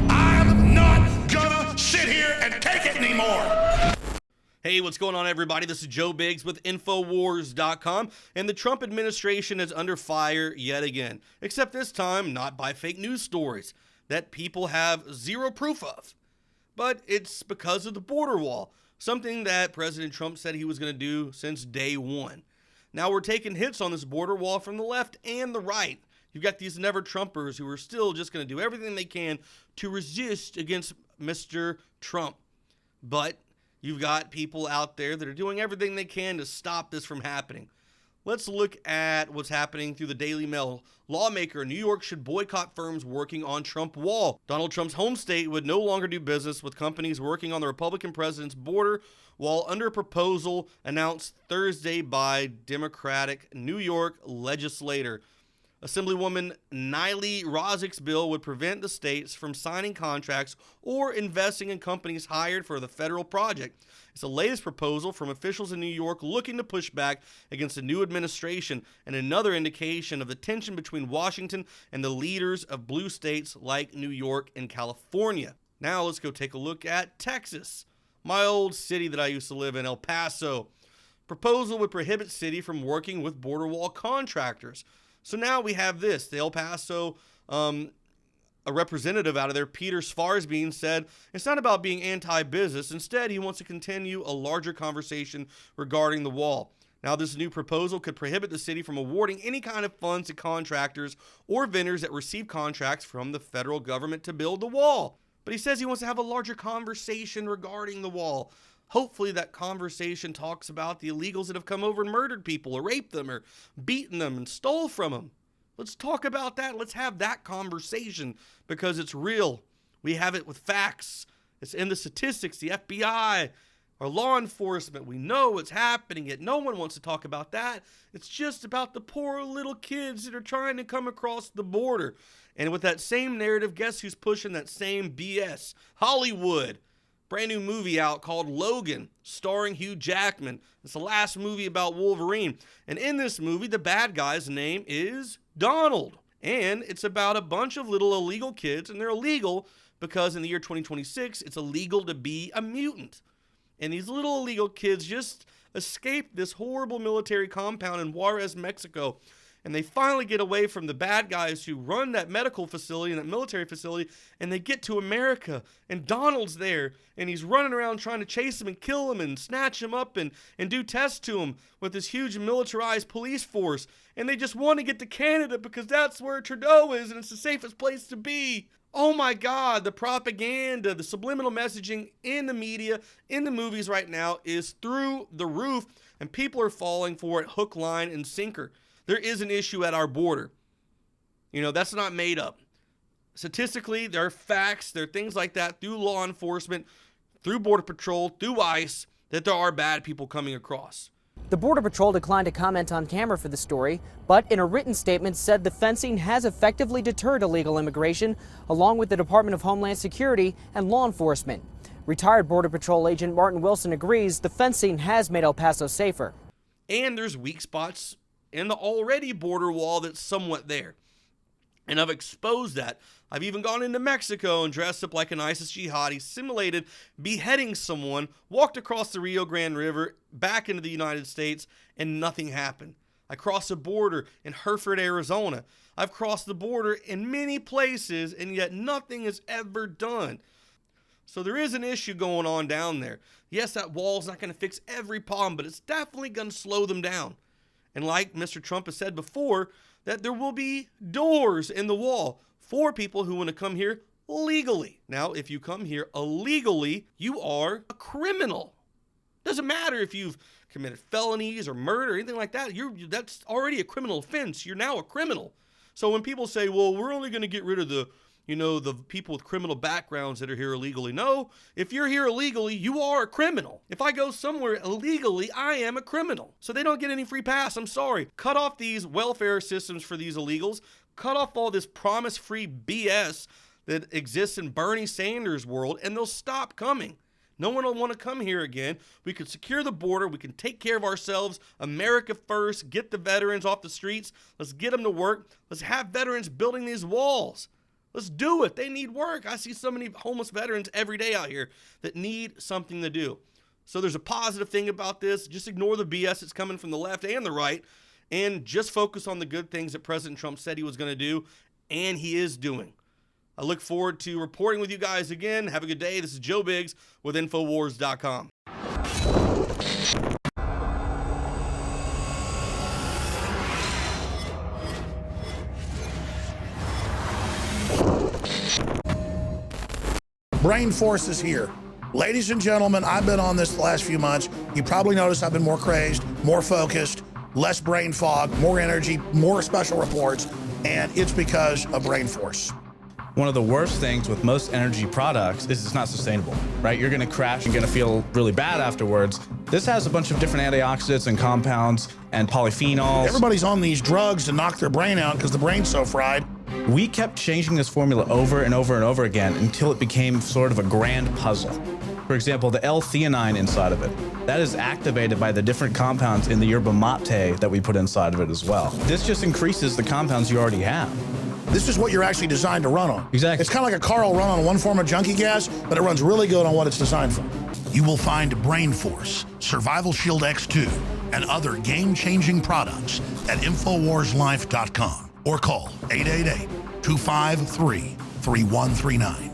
I'm not gonna sit here and take it anymore. Hey, what's going on, everybody? This is Joe Biggs with Infowars.com, and the Trump administration is under fire yet again, except this time not by fake news stories that people have zero proof of, but it's because of the border wall, something that President Trump said he was going to do since day one. Now we're taking hits on this border wall from the left and the right. You've got these never-Trumpers who are still just going to do everything they can to resist against Mr. Trump, but you've got people out there that are doing everything they can to stop this from happening. Let's look at what's happening through the Daily Mail. Lawmaker in New York should boycott firms working on Trump wall. Donald Trump's home state would no longer do business with companies working on the Republican president's border wall under a proposal announced Thursday by Democratic New York legislator. Assemblywoman Niley Rozik's bill would prevent the states from signing contracts or investing in companies hired for the federal project. It's the latest proposal from officials in New York looking to push back against the new administration, and another indication of the tension between Washington and the leaders of blue states like New York and California. Now let's go take a look at Texas, my old city that I used to live in, El Paso. Proposal would prohibit city from working with border wall contractors. So now we have this. The El Paso, a representative out of there, Peter Sfarsbean, said it's not about being anti-business. Instead, he wants to continue a larger conversation regarding the wall. Now, this new proposal could prohibit the city from awarding any kind of funds to contractors or vendors that receive contracts from the federal government to build the wall. But he says he wants to have a larger conversation regarding the wall. Hopefully that conversation talks about the illegals that have come over and murdered people or raped them or beaten them and stole from them. Let's talk about that. Let's have that conversation because it's real. We have it with facts. It's in the statistics, the FBI, our law enforcement. We know what's happening, yet no one wants to talk about that. It's just about the poor little kids that are trying to come across the border. And with that same narrative, guess who's pushing that same BS? Hollywood. Brand new movie out called Logan, starring Hugh Jackman. It's the last movie about Wolverine. And in this movie, the bad guy's name is Donald. And it's about a bunch of little illegal kids, and they're illegal because in the year 2026, it's illegal to be a mutant. And these little illegal kids just escaped this horrible military compound in Juarez, Mexico. And they finally get away from the bad guys who run that medical facility and that military facility, and they get to America, and Donald's there, and he's running around trying to chase them and kill them and snatch them up and do tests to them with this huge militarized police force. And they just want to get to Canada because that's where Trudeau is, and it's the safest place to be. Oh my God, the propaganda, the subliminal messaging in the media, in the movies right now is through the roof, and people are falling for it hook, line, and sinker. There is an issue at our border. You know, that's not made up. Statistically, there are facts, there are things like that through law enforcement, through Border Patrol, through ICE, that there are bad people coming across. The Border Patrol declined to comment on camera for the story, but in a written statement said the fencing has effectively deterred illegal immigration, along with the Department of Homeland Security and law enforcement. Retired Border Patrol agent Martin Wilson agrees the fencing has made El Paso safer. And there's weak spots in the already border wall that's somewhat there. And I've exposed that. I've even gone into Mexico and dressed up like an ISIS jihadi, simulated beheading someone, walked across the Rio Grande River back into the United States, and nothing happened. I crossed the border in Hereford, Arizona. I've crossed the border in many places, and yet nothing is ever done. So there is an issue going on down there. Yes, that wall's not going to fix every problem, but it's definitely going to slow them down. And like Mr. Trump has said before, that there will be doors in the wall for people who want to come here legally. Now, if you come here illegally, you are a criminal. Doesn't matter if you've committed felonies or murder or anything like that. That's already a criminal offense. You're now a criminal. So when people say, well, we're only going to get rid of the people with criminal backgrounds that are here illegally. No, if you're here illegally, you are a criminal. If I go somewhere illegally, I am a criminal. So they don't get any free pass. I'm sorry. Cut off these welfare systems for these illegals. Cut off all this promise-free BS that exists in Bernie Sanders' world, and they'll stop coming. No one will want to come here again. We can secure the border. We can take care of ourselves. America first. Get the veterans off the streets. Let's get them to work. Let's have veterans building these walls. Let's do it. They need work. I see so many homeless veterans every day out here that need something to do. So there's a positive thing about this. Just ignore the BS that's coming from the left and the right, and just focus on the good things that President Trump said he was going to do, and he is doing. I look forward to reporting with you guys again. Have a good day. This is Joe Biggs with Infowars.com. Brain Force is here. Ladies and gentlemen, I've been on this the last few months. You probably noticed I've been more crazed, more focused, less brain fog, more energy, more special reports, and it's because of Brain Force. One of the worst things with most energy products is it's not sustainable, right? You're gonna crash, you're gonna feel really bad afterwards. This has a bunch of different antioxidants and compounds and polyphenols. Everybody's on these drugs to knock their brain out because the brain's so fried. We kept changing this formula over and over and over again until it became sort of a grand puzzle. For example, the L-theanine inside of it, that is activated by the different compounds in the yerba mate that we put inside of it as well. This just increases the compounds you already have. This is what you're actually designed to run on. Exactly. It's kind of like a car will run on one form of junkie gas, but it runs really good on what it's designed for. You will find Brain Force, Survival Shield X2, and other game-changing products at InfoWarsLife.com or call 888-253-3139.